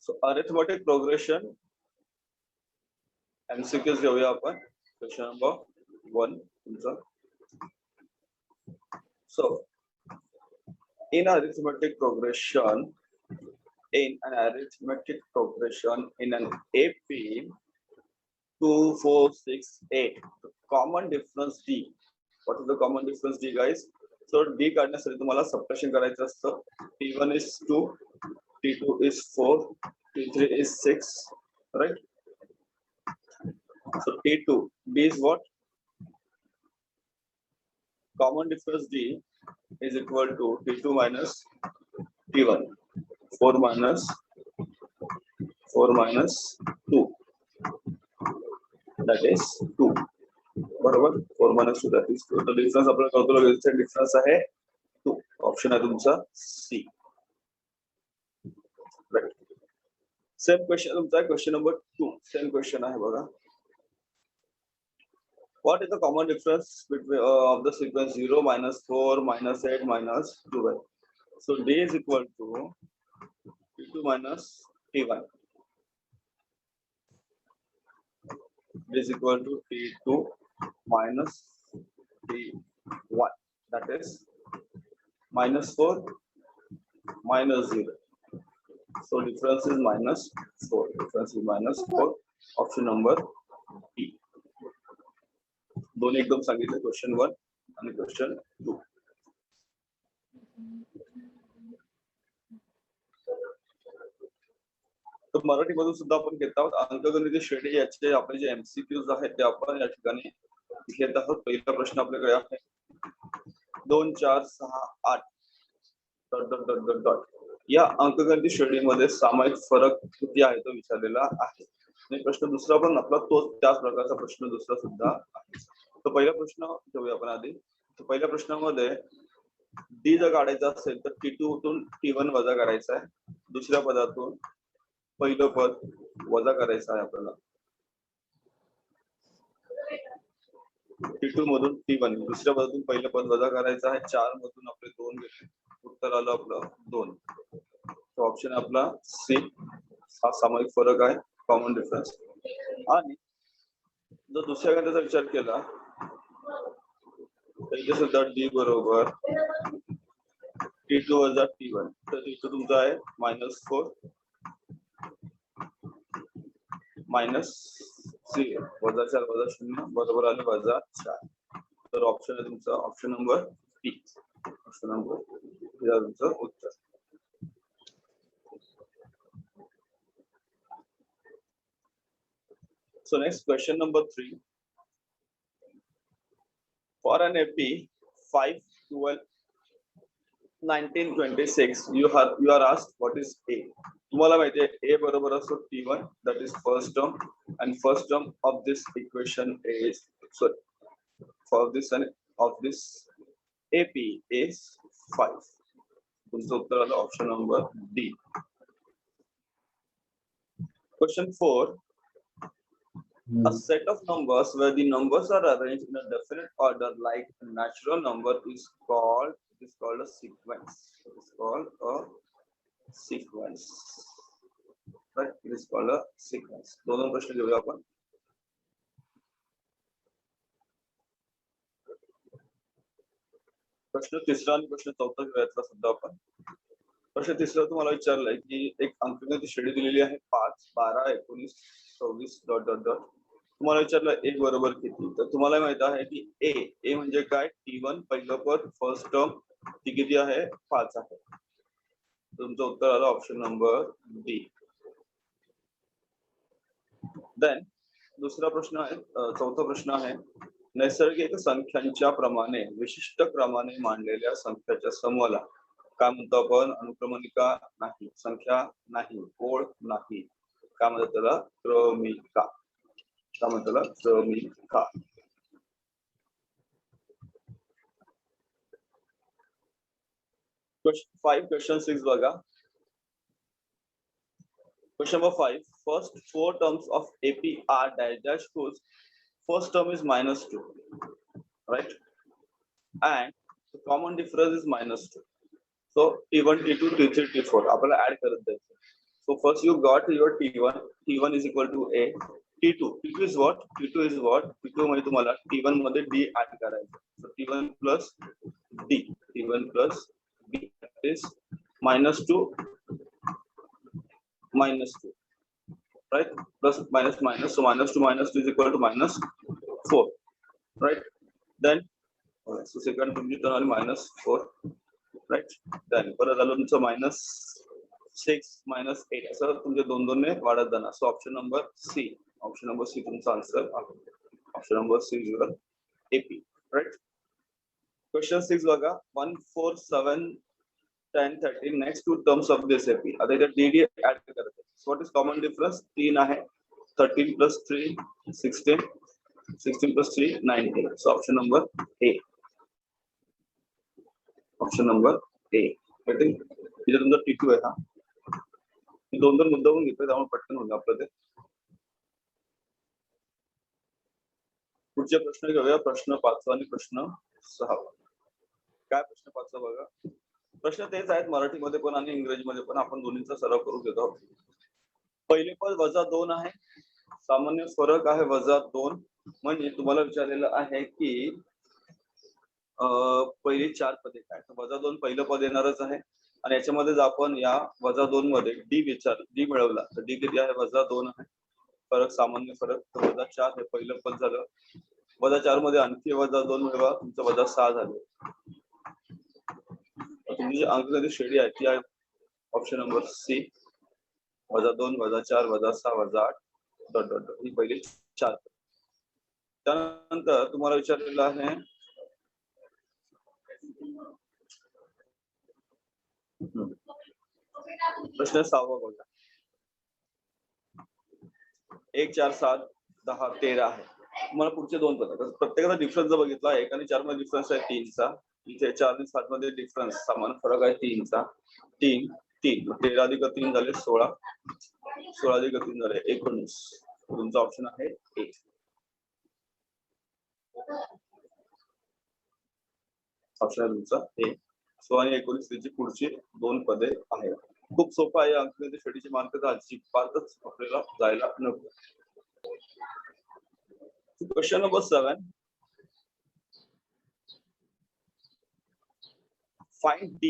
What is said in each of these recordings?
So arithmetic progression MCQs घेऊया आपण. Question number 1 तुमचा. So in arithmetic progression in an AP 2, 4, 6, 8, the common difference D. What is the common difference D, guys? So D काढण्यासाठी तुम्हाला subtraction करायचं असतं. T1 is 2, T2 is 4, T3 is 6, right? So T2, D is what? Common difference D is equal to T2 minus T1. 4 minus 2. That is 2. बरोबर? 4 minus 2, that is 2. The difference आपल्याला कळतो लगेच. Difference आहे 2. Option आहे तुमचा C. Right. Same question तुमचा question number 2. Same question आहे बघा. What is the common difference between of the sequence 0, minus 4, minus 8, minus 12? So D is equal to T2 minus T1. D is equal to T2 minus T1. That is minus 4, minus 0. So difference is minus 4. Difference is minus 4. Option number B. दोन्ही एकदम सांगितले, question 1 आणि question 2. तर मराठीमधून सुद्धा आपण घेत आहोत अंकगणित श्रेणी. याचे आपले जे MCQs आहेत ते आपण या ठिकाणी घेत आहोत. पहिला प्रश्न आपल्याकडे आहे 2, 4, 6, 8 ... या अंकगणित श्रेणीमध्ये सामायिक फरक किती आहे तो विचारलेला आहे. आणि प्रश्न दुसरा पण आपला तोच त्याच प्रकारचा प्रश्न दुसरा सुद्धा आहे. तर पहिला प्रश्न घेऊया आपण आधी. तर पहिल्या प्रश्नामध्ये डी जर काढायचा असेल तर T2 तून T1 वजा करायचा आहे. दुसऱ्या पदातून पहिलं पद वजा करायचं आहे आपल्याला. T2 मधून T1 दुसऱ्या पदातून पहिलं पद वजा करायचं आहे. 4 मधून आपले 2 गेले, उत्तर आलं आपलं 2. तो ऑप्शन आपला सी. हा सामायिक फरक आहे, कॉमन डिफरन्स. आणि जर दुसऱ्या गणिताचा विचार केला तर इथे सुद्धा डी बरोबर T2 वजा T1. तर इथं तुमचा आहे -4 मायनस 0 वजा 4 वजा 0 बरोबर आले वजा 4. तर ऑप्शन आहे तुमचा ऑप्शन नंबर बी. ऑप्शन नंबर बी आहे तुमचं उत्तर. So next question number 3. For an AP 5, 12, 19, 26, you are asked what is A. तुम्हाला माहिती आहे A बरोबर असतो T1, that is first term, and first term of this equation is of this AP is 5. तुमचं उत्तर आलं option number D. Question 4. A set of numbers where the numbers are arranged in a definite order like a natural number is called a sequence. It is called a sequence. Right? It is called a sequence. दोनों प्रश्न घेऊया आपण. प्रश्न तिसरा आणि प्रश्न चौथा घेऊयातला सुद्धा आपण. प्रश्न तिसरा तुम्हाला विचारलाय की एक अंकगणित श्रेणी दिलेली आहे 5, 12, 19, 24 ... तुम्हाला विचारलं A बरोबर किती. तर तुम्हाला माहित आहे की A म्हणजे काय. T1 पहिलं पद फर्स्ट टर्म ती किती आहे 5 आहे. तुमचं उत्तर आलं ऑप्शन नंबर डी. देन दुसरा प्रश्न आहे, चौथा प्रश्न आहे नैसर्गिक संख्यांच्या प्रमाणे विशिष्ट क्रमाने मांडलेल्या संख्याच्या समूहाला काय म्हणतो आपण. अनुक्रमणिका नाही, संख्या नाही, ओळ नाही, काय म्हणतात त्याला क्रमिका. काय म्हणतात त्याला क्रमिका. Question 5, question 6 बघा. Question number 5. First 4 terms of AP are dash whose first term is -2, right? And the common difference is -2. So T1, T2, T3, T4 आपल्याला ऍड करत जायचं. So first you got your T1. T1 is equal to A. T2. T2 is what? T2 is what? T2 मध्ये तुम्हाला T1 मध्ये D add करायचं. So T1 plus D. T1 plus D is -2 -2. Right? Plus minus minus. So -2 -2 is equal to -4. Right? Then so second तुमची turn -4. Right? Then परत आलं तुमचं -6 -8 असं तुमचे दोन ने वाढत जाणार. So option number C. Option number C तुमचा आन्सर आहे. Option number C is your AP. Right. Question 6 बघा. 1 4 7 10 13 next two terms of this AP. आता इथे DD ऍड करायचं. So what is common difference? 3 आहे. 13 plus 3 16. 16 plus 3 19. So option number A. Option number A. इथे तुमचा T2 आहे. हा दोन मुद्दा होऊन घेतोय त्यामुळे पटकन होईल आपलं ते. पुढचे प्रश्न घेऊया. प्रश्न 5 आणि प्रश्न 6. काय प्रश्न 5 बघा. प्रश्न तेच आहेत मराठीमध्ये पण आणि इंग्रजीमध्ये पण. आपण दोन्हीचा सराव करून घेतो. पहिले पद -2 आहे. सामान्य फरक आहे -2. म्हणजे तुम्हाला विचारलेलं आहे की पहिली 4 पदे काय. तर -2 पहिलं पद येणारच आहे. आणि याच्यामध्ये आपण या -2 मध्ये डी मिळवला तर डी किती आहे? -2 आहे. फरक सामान्य फरक तर -4 हे पहिलं पद झालं. -4 मध्ये आणखी -2 मिळवा तुमचं -6 झालं. तुमची अंकगणित श्रेणी आहे ती आहे ऑप्शन नंबर सी. -2 -4 -6 -8 ही पहिली 4. त्यानंतर तुम्हाला विचारलेलं आहे प्रश्न 6 बघा. 1 4 7 10 13 आहे. तुम्हाला पुढचे दोन पद. प्रत्येकाचा डिफरन्स जर बघितला 1 आणि 4 मध्ये डिफरन्स आहे 3 चा. इथे 4 आणि 7 मध्ये डिफरन्स सामान्य फरक आहे 3 चा. 3 3 13 अधिक 3 झाले 16. 16 अधिक 3 झाले 19. तुमचा ऑप्शन आहे A. ऑप्शन आहे तुमचा A. 16 आणि 19 ची पुढची दोन पदे आहेत. खूप सोपं आहे. अंकगणित श्रेणीचे मार्क तर अजिबातच आपल्याला जायला नको. Question number 7. Find D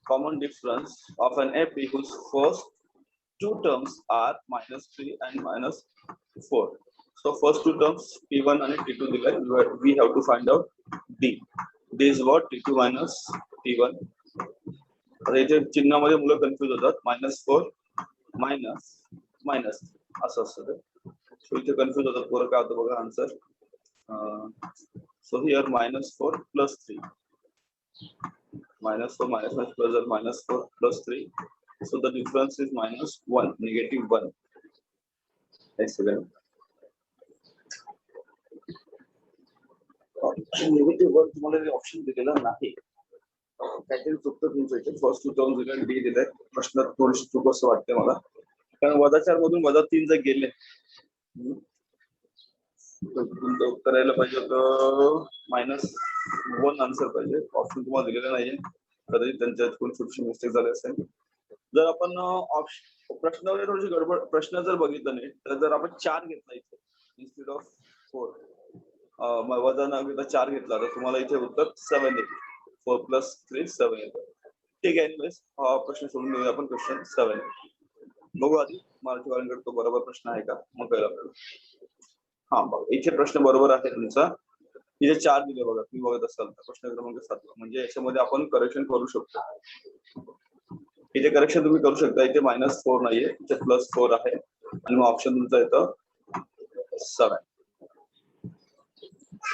common difference of an AP whose first two terms are -3 and -4. So first two terms T1 and T2 दिले. We have to find out D. D is what? T2 minus T1. आता इथे चिन्हामध्ये मुलं confuse होतात. -4 minus minus असं असतं ते. So इथे confuse होतात पोरं. काय होतं बघा answer. So here -4 + 3. -4 -4 plus 3. So the difference is -1, -1. Excellent. -1 तुम्हाला ऑप्शन दिलेला नाही. काहीतरी चुकतं तुमचं इथे. फर्स्ट टू टर्म दिले डी दिले. प्रश्न थोडीशी चूक असं वाटते मला. कारण -4 मधून -3 जर गेले तुमचं उत्तर यायला पाहिजे होतं -1 आन्सर पाहिजे. ऑप्शन तुम्हाला दिलेलं नाहीये. कदाचित त्यांच्यात कोण छोटीशी मिस्टेक झाली असेल. जर आपण प्रश्नावर थोडीशी गडबड. प्रश्न जर बघितलं नाही तर जर आपण 4 घेतला इथे इन्स्टेड ऑफ 4 वजा न घेता 4 घेतला तर तुम्हाला इथे उत्तर 7 येईल. 4 + 3 7 येतं. ठीक आहे. हा प्रश्न सोडून देऊया आपण. क्वेश्चन 7 बघू आधी मराठी वाल्यांकडे तो बरोबर प्रश्न आहे का मग कळलं आपल्याला. हा बघा इथे प्रश्न बरोबर आहे तुमचा. इथे 4 दिले बघा. तुम्ही बघत असाल तर प्रश्न क्रमांक 7 म्हणजे याच्यामध्ये आपण करेक्शन करू शकतो. इथे करेक्शन तुम्ही करू शकता. इथे -4 नाहीये. इथे +4 आहे आणि मग ऑप्शन तुमचा येतं 7.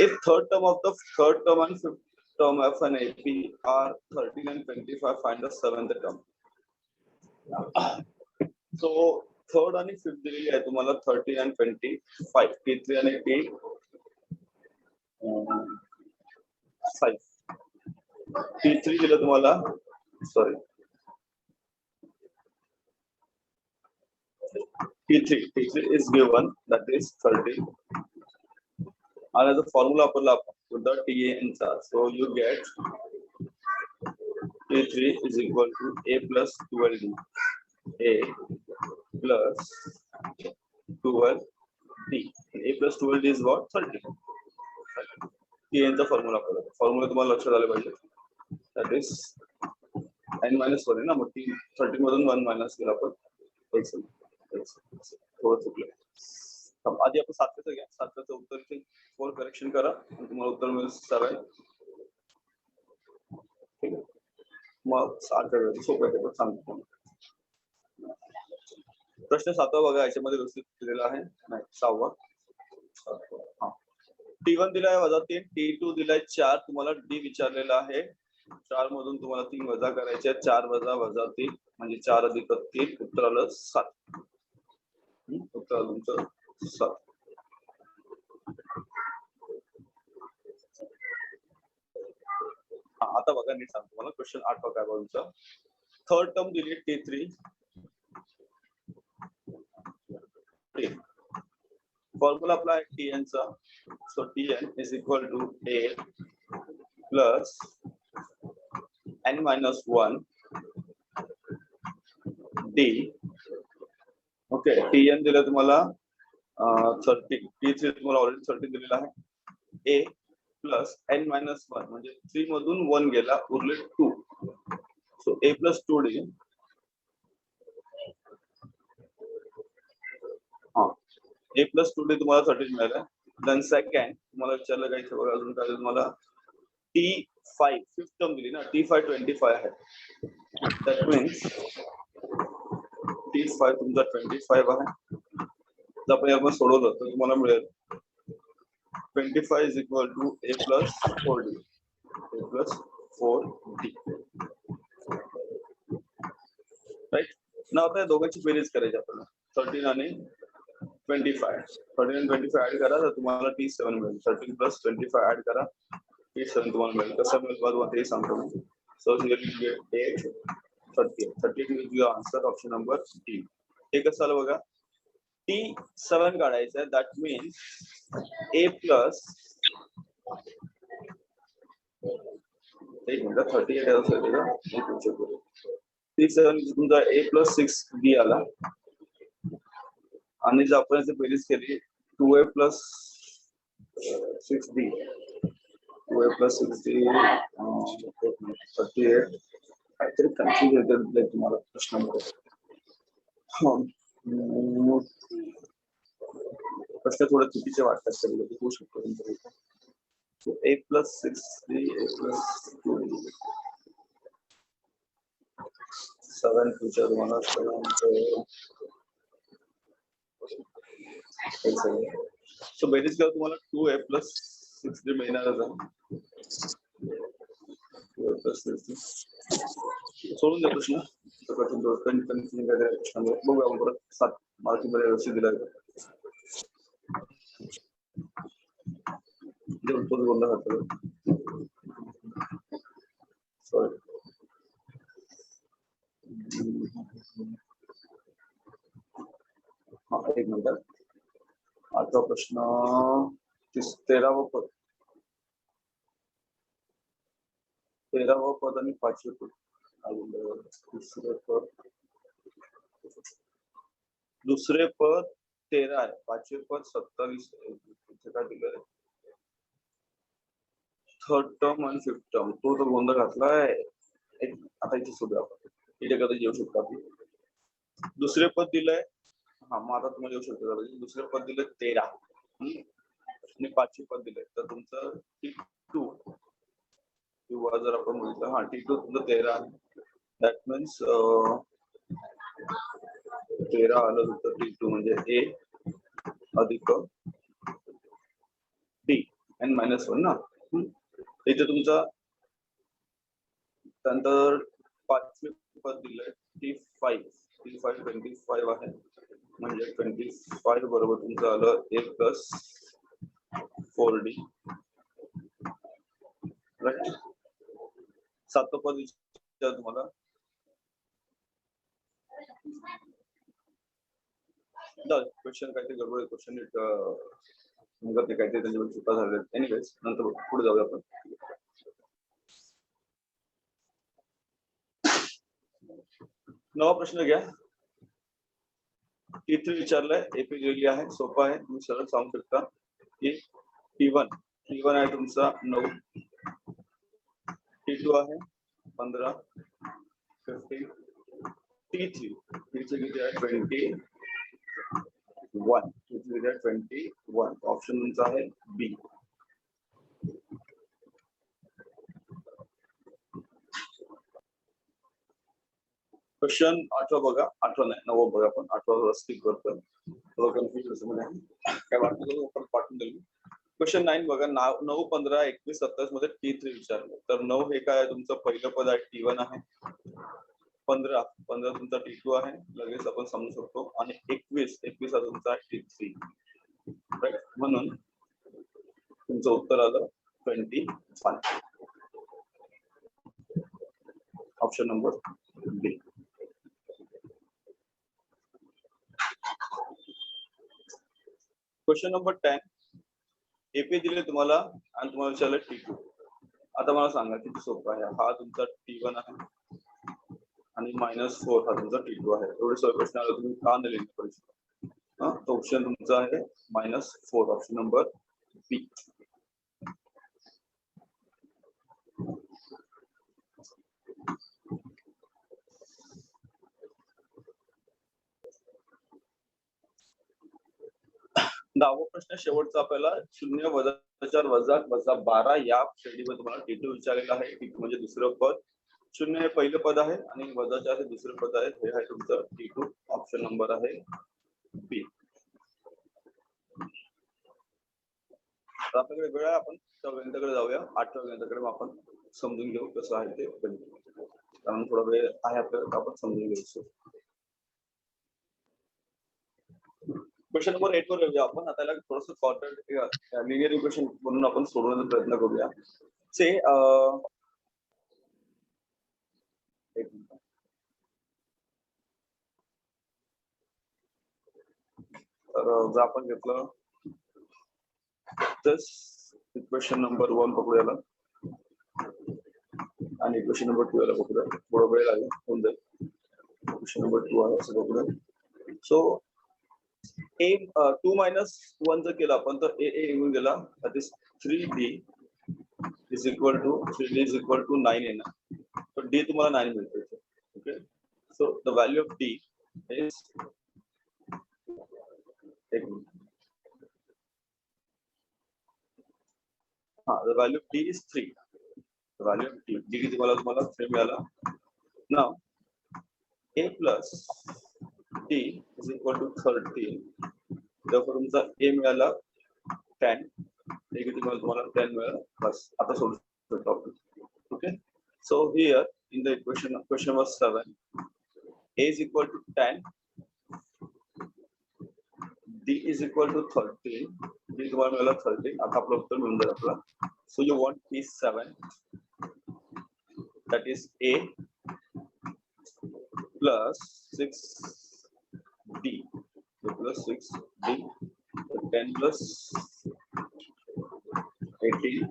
If third term of the third term and fifth term of an AP are 13 and 25, find the seventh term. So third आणि fifth दिलेली आहे तुम्हाला 13 and 25. T3 आणि T5. T3 दिलं तुम्हाला. Sorry T3 is given, that is 13. And the formula apply to the TA answer. So you get T3 is equal to A plus 12D. A plus 12d. A plus 12d is what? 30. यांचा formula आपल्याला formula तुम्हाला लक्षात आले पाहिजे. That is n minus 1 आहे ना, मग 13 मधून 1 मायनस केला आपण. थोडं चुकलं. आधी आपण 7चं घ्या. 7चं उत्तर इथे 4 करेक्शन करा आणि तुम्हाला उत्तर मिळेल 7. ठीक आहे, मग 8 सोपं आहे, पण सांगतो. प्रश्न 7 बघा, याच्यामध्ये व्यवस्थित दिलेला आहे. नाही 6. हा, T1 दिलाय -3, T2 दिलाय 4. तुम्हाला डी विचारलेला आहे. 4 मधून तुम्हाला 3 वजा करायचे. 4 वजा 3 म्हणजे 4 अधिक 3. उत्तर आलं 7. उत्तर आलं तुमचं 7. हा, आता बघा नीट सांगतो मला. क्वेश्चन 8 बघा तुमचा. थर्ड टर्म दिली T3. फॉर्म्युला आपला आहे Tn चा. So Tn is equal to A plus n minus 1 d. Okay, Tn दिलं तुम्हाला 30. T3 तुम्हाला ऑलरेडी 30 दिलेला आहे. A प्लस n minus 1 म्हणजे 3 मधून 1 गेला, उरले 2. So A plus 2d. हा, A plus 2d तुम्हाला 30 मिळालं. देन सेकंड तुम्हाला विचारलं काय बघा, अजून काय तुम्हाला T5 फिफ्थ टर्म दिली ना. T5 25 आहे. दॅट मीन्स T5 तुमचा 25 आहे. जर आपण सोडवलं तर तुम्हाला मिळेल 25 is equal to A plus 4d. A plus 4d. Right ना. आता दोघांची बेरीज करायची आपल्याला. 13 आणि 25. 13 आणि 25 ऍड करा तर तुम्हाला T7 मिळेल. 13 प्लस 25 ऍड करा, T7 तुम्हाला मिळेल. कसं मिळेल बघा ते सांगतो मी. So here you get 8 30. 30 is your answer, option number D. हे कसं आलं बघा. T7 काढायचं आहे. That means A plus 1 minute 38 असेल का. T7 तुमचा A plus 6D आला. आणि जर आपण याची बेरीज केली 2A plus 6D, 2A plus 6D 38. काहीतरी कन्फ्युज होते तुम्हाला प्रश्नामध्ये. प्रश्न थोडे चुकीचे वाटतात, कधी होऊ शकतो तुमच्या. A plus 6D, A plus 2D, 7 future तुम्हाला 7. सो बेरीज करा तुम्हाला 2A plus 6D मिळणारच आहे. 2A plus 6D सोडून द्या प्रश्न. बघूया आपण परत 7 मार्किंगमध्ये व्यवस्थित दिला आहे. बोलला सॉरी. हा, एक मिनिट. आता प्रश्न 13वं पद. 13वं पद आणि 5वे पद. दुसरे पद 13 आहे, 5वे पद 27 आहे. काय दिलंय थर्ड टर्म आणि फिफ्थ टर्म. तो तर गोंधळ घातलाय. आता इथे सुद्धा आपण इथे कधी येऊ शकतो आपण. दुसरे पद दिलंय. हा, मग आता तुम्हाला येऊ शकतो. दुसरे पद दिले 13 आणि 5वे पद दिलंय. तर तुमचं T2 किंवा जर आपण म्हटलं हा T2 तुमचं 13 आहे. दॅट मीन्स 13 आलं तर T2 म्हणजे A अधिक D n minus 1 ना. इथे तुमचा त्यानंतर 5वे पद दिलंय T5. T5 25 आहे म्हणजे 25 बरोबर तुमचं आलं A plus 4D. राईट. 7वं पद विचार तुम्हाला. क्वेश्चन काहीतरी गडबड आहे. क्वेश्चन ते काहीतरी त्यांच्याकडे चुका झाल्या. एनिवेज नंतर पुढे जाऊया आपण. नवा प्रश्न घ्या. T3 विचारलंय, एपी दिलेली आहे, सोपं आहे, तुम्ही सरळ सांगू शकता की T1 आहे तुमचा 9, T2 आहे 15, 50, T3 किती आहे 21, T3 आहे 21. ऑप्शन तुमचा आहे बी. क्वेश्चन 8 बघा, 8 नाही 9 बघा, आपण 8 स्टिक करतो, थोडं कन्फ्युजन काय वाटतं आपण पाठवून देईल. क्वेश्चन 9 बघा, 9, 15, 21, 27 मध्ये T3 विचारलं. तर 9 हे काय तुमचं पहिलं पद आहे, T1 आहे. 15 तुमचा T2 आहे, लगेच आपण समजू शकतो. आणि 21 हा तुमचा T3, राईट. म्हणून तुमचं उत्तर आलं 21. ऑप्शन नंबर बी. क्वेश्चन नंबर 10, एपी दिले तुम्हाला आणि तुम्हाला विचारलं T2. आता मला सांगा किती सोपं आहे. हा तुमचा T1 आहे आणि -4 हा तुमचा T2 आहे. एवढे सगळे प्रश्न आले, तुम्ही का नाही लिहिले परीक्षा? तो ऑप्शन तुमचा आहे -4, ऑप्शन नंबर बी. दहावा प्रश्न शेवटचा आपल्याला 0, -4, -12 या श्रेणीमध्ये तुम्हाला T2 विचारलेला आहे. T2 म्हणजे दुसरं पद, 0 हे पहिलं पद आहे आणि -4 हे दुसरं पद आहे. हे आहे तुमचं T2, ऑप्शन नंबर आहे बी. आपल्याकडे वेळ आहे, आपण त्या गणिताकडे जाऊया. 8व्या गणिताकडे आपण समजून घेऊ कसं आहे ते गणित, कारण थोडा वेळ आहे आपल्याला, आपण समजून घेऊ. क्वेश्चन नंबर 8 वर येऊया आपण. आता याला थोडंसं शॉर्टकट लिनियर इक्वेशन म्हणून आपण सोडवण्याचा प्रयत्न करूया. से तर जर आपण घेतलं तर इक्वेशन नंबर 1 पकडूया आणि इक्वेशन नंबर 2 याला पकडूया. थोडा वेळ लागेल, होऊन जाईल. इक्वेशन नंबर 2 आहे असं पकडूया. सो a 2 - 1 जर केलं आपण तर a येऊन गेला, that is 3d is equal to 3d is equal to 9 येणार. तर d तुम्हाला 9 मिळतो इथे. Okay, so the value of d is, एक मिनिट, the value of d is 3. The value of d किती तुम्हाला 3 मिळाला. Now a plus d is equal to 13. Therefore तुमचा a मिळाला 10, a किती तुम्हाला 10 मिळाला. बस आता सोडू शकतो आपण. Okay, so here in the equation, question number 7, a is equal to 10, d is equal to 13, d तुम्हाला मिळाला 13. आता आपलं उत्तर मिळून जाईल आपला. So you want P7, that is A plus 6D, plus 6D, 10 plus 18,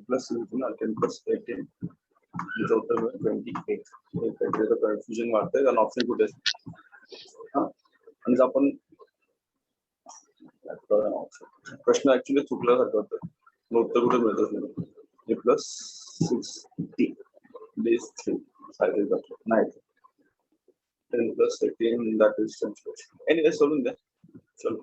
plus 10 plus 18, this उत्तर में 28. कन्फ्युजन वाटतंय कारण ऑप्शन कुठे आणि आपण प्रश्न ऍक्च्युली चुकल्यासारखं होतं, उत्तर कुठे मिळतच नाही. प्लस 6D बेस 3 सायकल नाही, 10 plus 18 that is 10. एनिवे सोडून द्या, चलो.